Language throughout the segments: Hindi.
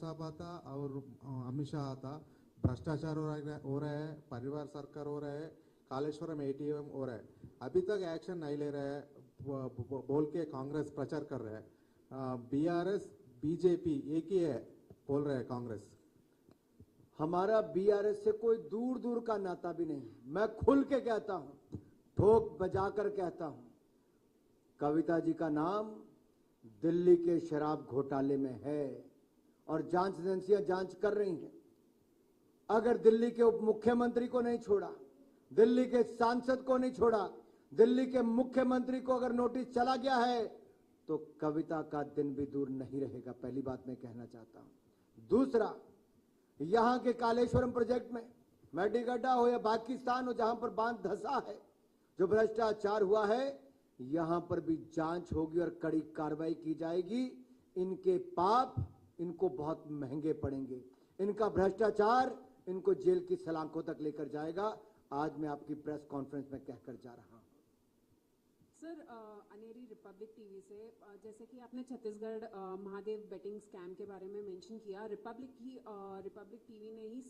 साहब आता और अमित शाह आता, भ्रष्टाचार हो रहा है, परिवार सरकार हो रहा है, कालेश्वरम एटीएम हो रहा है, अभी तक एक्शन नहीं ले रहा है बोल के कांग्रेस प्रचार कर रहा है। बीआरएस बीजेपी एक ही है बोल रहा है कांग्रेस। हमारा बीआरएस से कोई दूर दूर का नाता भी नहीं। मैं खुल के कहता हूं, ठोक बजाकर कहता हूं, कविता जी का नाम दिल्ली के शराब घोटाले में है और जांच एजेंसियां जांच कर रही हैं। अगर दिल्ली के उप मुख्यमंत्री को नहीं छोड़ा, दिल्ली के सांसद को नहीं छोड़ा, दिल्ली के मुख्यमंत्री को अगर नोटिस चला गया है तो कविता का दिन भी दूर नहीं रहेगा। पहली बात मैं कहना चाहता हूं। दूसरा, यहां के कालेश्वरम प्रोजेक्ट में मेडीगड्ढा हो या पाकिस्तान हो, जहां पर बांध धंसा है, जो भ्रष्टाचार हुआ है, यहां पर भी जांच होगी और कड़ी कार्रवाई की जाएगी। इनके पाप इनको बहुत महंगे पड़ेंगे। इनका भ्रष्टाचार इनको जेल की सलाखों तक लेकर जाएगा। आज मैं आपकी प्रेस कॉन्फ्रेंस में कहकर जा रहा हूं। सर, अनेरी रिपब्लिक टीवी से, जैसे कि आपने छत्तीसगढ़ महादेव बेटिंग स्कैम के बारे में मेंशन किया, रिपब्लिक टीवी ने ही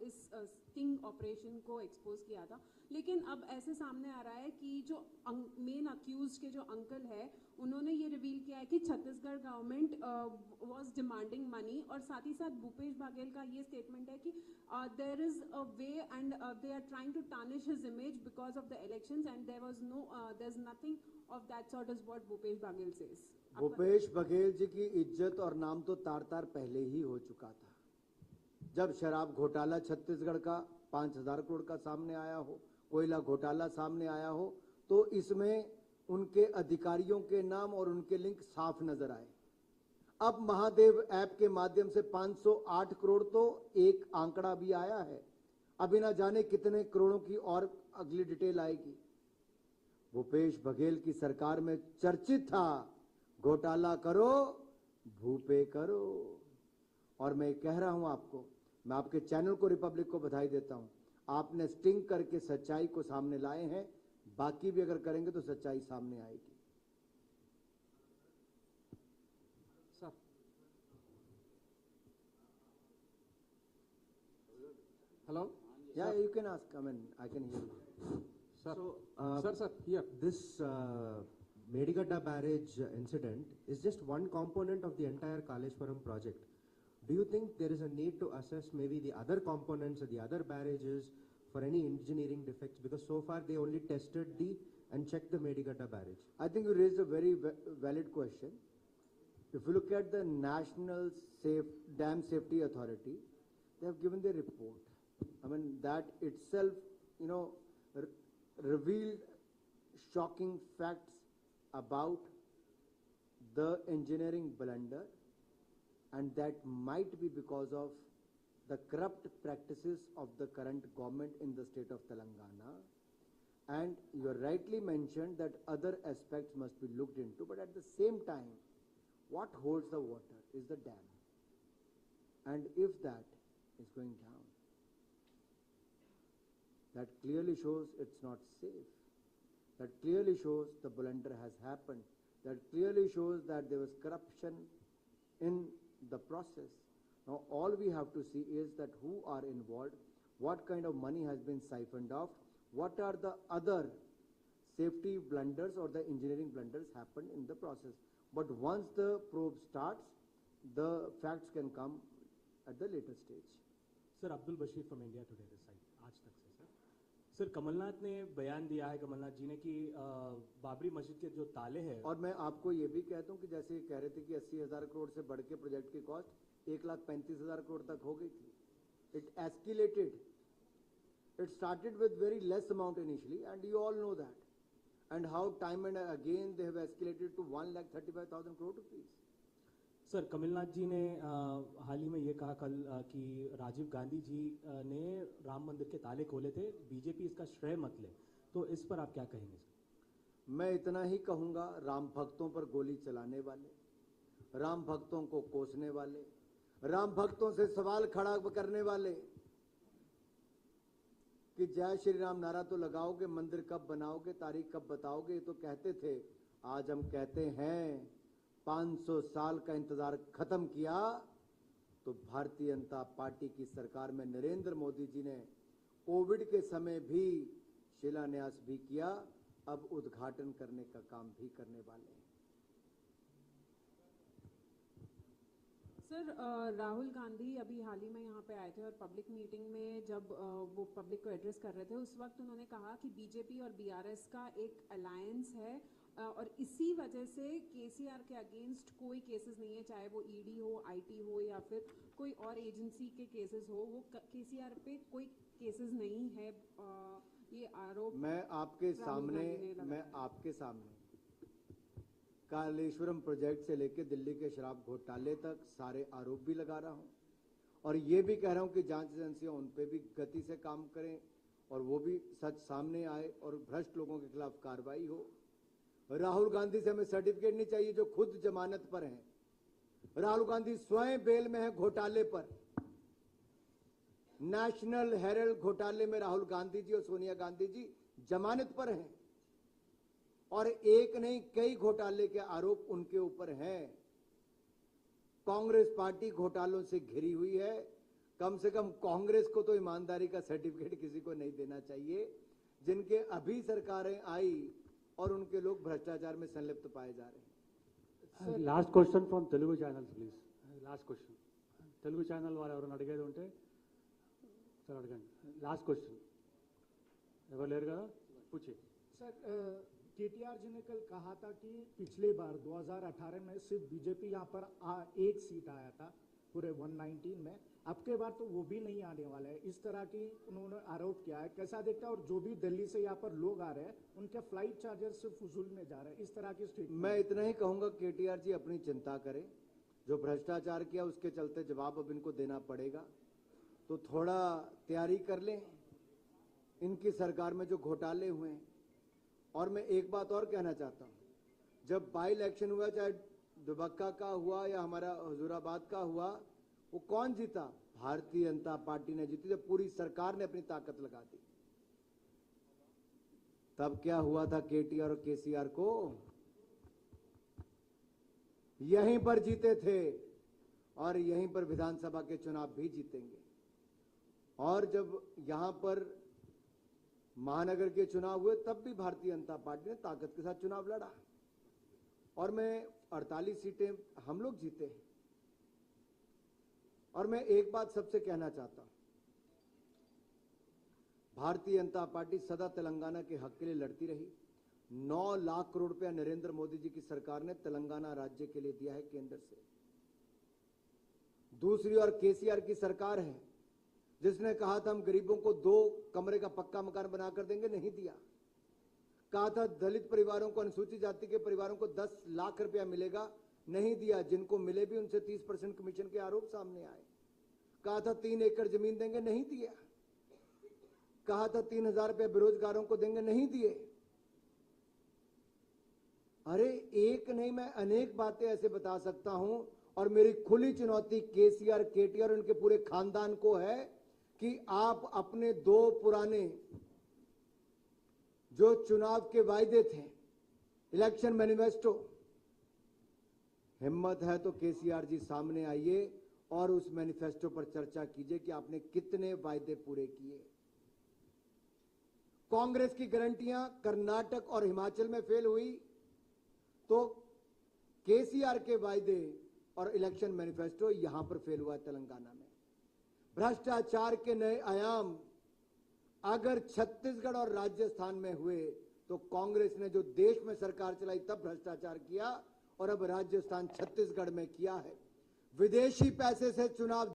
इस स्टिंग ऑपरेशन को एक्सपोज किया था। लेकिन अब ऐसे सामने आ रहा है कि जो मेन अक्यूज के जो अंकल है, उन्होंने ये रिवील किया है कि Chhattisgarh government was demanding money, और साथ ही साथ भूपेश बघेल का ये स्टेटमेंट है कि there is a way and they are trying to tarnish his image because of the elections and there is nothing of that sort is what Bhupesh Baghel says. Bhupesh Baghel ji की इज्जत और नाम तो तार-तार पहले ही हो चुका था। जब शराब घोटाला छत्तीसगढ़ का 5,000 करोड़ का सामने आया हो, कोयला घोटाला सामने आया हो, तो इसमें उनके अधिकारियों के नाम और उनके लिंक साफ नजर आए। अब महादेव ऐप के माध्यम से 508 करोड़ तो एक आंकड़ा भी आया है। अभी ना जाने कितने करोड़ों की और अगली डिटेल आएगी। भूपेश बघेल की सरकार में चर्चित था, घोटाला करो भूपे करो। और मैं कह रहा हूं आपको, मैं आपके चैनल को, रिपब्लिक को बधाई देता हूं। आपने स्टिंग करके सच्चाई को सामने लाए हैं। बाकी भी अगर करेंगे तो सच्चाई सामने आएगी। सर, हेलो, या you can ask, I mean I can hear you. Sir, here. This Medigada barrage incident is just one component of the entire Kaleshwaram project. Do you think there is a need to assess maybe the other components or the other barrages for any engineering defects? Because so far they only tested and checked the Medigada barrage. I think you raised a very valid question. If you look at the National Dam Safety Authority, they have given their report. I mean, that itself, revealed shocking facts about the engineering blunder, and that might be because of the corrupt practices of the current government in the state of Telangana. And you rightly mentioned that other aspects must be looked into, but at the same time, what holds the water is the dam. And if that is going down, that clearly shows it's not safe. That clearly shows the blunder has happened. That clearly shows that there was corruption in the process. Now all we have to see is that who are involved, what kind of money has been siphoned off, what are the other safety blunders or the engineering blunders happened in the process. But once the probe starts, the facts can come at the later stage. Sir, Abdul Bashir from India today this side, आज तक से सर कमलनाथ ने बयान दिया है, कमलनाथ जी ने, कि बाबरी मस्जिद के जो ताले हैं, और मैं आपको ये भी कहता हूँ कि जैसे कह रहे थे कि 80,000 करोड़ से बढ़ के प्रोजेक्ट की कॉस्ट 1,35,000 करोड़ तक हो गई थी. It escalated. It started with very less amount initially, and you all know that. And how time and again they have escalated to 1,35,000 crore rupees. Sir Kamalnath ji ने हाल ही में ये कहा कल कि राजीव गांधी जी ने राम मंदिर के ताले खोले थे, बीजेपी इसका श्रेय मत ले, तो इस पर आप क्या कहेंगे सर? मैं इतना ही कहूंगा, राम भक्तों पर गोली चलाने वाले, राम भक्तों को कोसने वाले, राम भक्तों से सवाल खड़ा करने वाले कि जय श्री राम नारा तो लगाओगे, मंदिर कब बनाओगे, तारीख कब बताओगे, तो कहते थे। आज हम कहते हैं 500 साल का इंतजार खत्म किया, तो भारतीय जनता पार्टी की सरकार में नरेंद्र मोदी जी ने कोविड के समय भी शिलान्यास भी किया, अब उद्घाटन करने का काम भी करने वाले हैं। सर राहुल गांधी अभी हाल ही में यहाँ पे आए थे और पब्लिक मीटिंग में जब वो पब्लिक को एड्रेस कर रहे थे उस वक्त उन्होंने कहा कि बीजेपी और बीआरएस का एक अलायंस है और इसी वजह से केसीआर के अगेंस्ट कोई केसेस नहीं है, चाहे वो ईडी हो, आईटी हो या फिर कोई और एजेंसी के केसेस हो, वो केसीआर पे कोई केसेस नहीं है। ये आरोप मैं आपके सामने कालेश्वरम प्रोजेक्ट से लेकर दिल्ली के शराब घोटाले तक सारे आरोप भी लगा रहा हूं और ये भी कह रहा हूं कि जांच एजेंसियां उन पे भी गति से काम करें और वो भी सच सामने आए और भ्रष्ट लोगों के खिलाफ कार्रवाई हो। राहुल गांधी से हमें सर्टिफिकेट नहीं चाहिए जो खुद जमानत पर हैं। राहुल गांधी स्वयं बेल में है घोटाले पर। नेशनल हेराल्ड घोटाले में राहुल गांधी जी और सोनिया गांधी जी जमानत पर हैं और एक नहीं कई घोटाले के आरोप उनके ऊपर हैं। कांग्रेस पार्टी घोटालों से घिरी हुई है। कम से कम कांग्रेस को तो ईमानदारी का सर्टिफिकेट किसी को नहीं देना चाहिए जिनके अभी सरकारें आई और उनके लोग भ्रष्टाचार में संलिप्त पाए जा रहे हैं। Last question from Telugu channel please. Last question Telugu channel वाले ఎవరైనా అడిగేది ఉంటే सर అడగండి। लास्ट क्वेश्चन ఎవరు లేరు కదా पूछिए सर केटीआर जी ने कल कहा था कि पिछले बार 2018 में सिर्फ बीजेपी यहाँ पर एक सीट आया था पूरे 119 में, अब के बार तो वो भी नहीं आने वाला है, इस तरह की उन्होंने आरोप किया है। कैसा देखता है? और जो भी दिल्ली से यहाँ पर लोग आ रहे हैं उनके फ्लाइट चार्जेस सिर्फ फजूल में जा रहे हैं, इस तरह की स्टेटमेंट। मैं इतना ही कहूंगा केटीआर जी अपनी चिंता करें। जो भ्रष्टाचार किया उसके चलते जवाब अब इनको देना पड़ेगा, तो थोड़ा तैयारी कर लें। इनकी सरकार में जो घोटाले हुए हैं, और मैं एक बात और कहना चाहता हूं, जब बाई इलेक्शन हुआ, चाहे दुबक्का का हुआ या हमारा हुजूराबाद का हुआ, वो कौन जीता? भारतीय जनता पार्टी ने जीती, जब पूरी सरकार ने अपनी ताकत लगा दी। तब क्या हुआ था केटीआर और केसीआर को? यहीं पर जीते थे और यहीं पर विधानसभा के चुनाव भी जीतेंगे। और जब यहां पर महानगर के चुनाव हुए तब भी भारतीय जनता पार्टी ने ताकत के साथ चुनाव लड़ा और मैं 48 सीटें हम लोग जीते। और मैं एक बात सबसे कहना चाहता हूं, भारतीय जनता पार्टी सदा तेलंगाना के हक के लिए लड़ती रही। 9 लाख करोड़ रुपया नरेंद्र मोदी जी की सरकार ने तेलंगाना राज्य के लिए दिया है केंद्र से। दूसरी ओर केसीआर की सरकार है जिसने कहा था हम गरीबों को 2 कमरे का पक्का मकान बनाकर देंगे, नहीं दिया। कहा था दलित परिवारों को, अनुसूचित जाति के परिवारों को 10 लाख रुपया मिलेगा, नहीं दिया। जिनको मिले भी उनसे 30% कमीशन के आरोप सामने आए। कहा था 3 एकड़ जमीन देंगे, नहीं दिया। कहा था 3000 रुपया बेरोजगारों को देंगे, नहीं दिए। अरे एक नहीं, मैं अनेक बातें ऐसे बता सकता हूं और मेरी खुली चुनौती केसीआर, केटीआर और उनके पूरे खानदान को है कि आप अपने 2 पुराने जो चुनाव के वायदे थे, इलेक्शन मैनिफेस्टो, हिम्मत है तो केसीआर जी सामने आइए और उस मैनिफेस्टो पर चर्चा कीजिए कि आपने कितने वायदे पूरे किए। कांग्रेस की गारंटियां कर्नाटक और हिमाचल में फेल हुई, तो केसीआर के वायदे और इलेक्शन मैनिफेस्टो यहां पर फेल हुआ तेलंगाना में। भ्रष्टाचार के नए आयाम अगर छत्तीसगढ़ और राजस्थान में हुए तो कांग्रेस ने जो देश में सरकार चलाई तब भ्रष्टाचार किया और अब राजस्थान छत्तीसगढ़ में किया है। विदेशी पैसे से चुनाव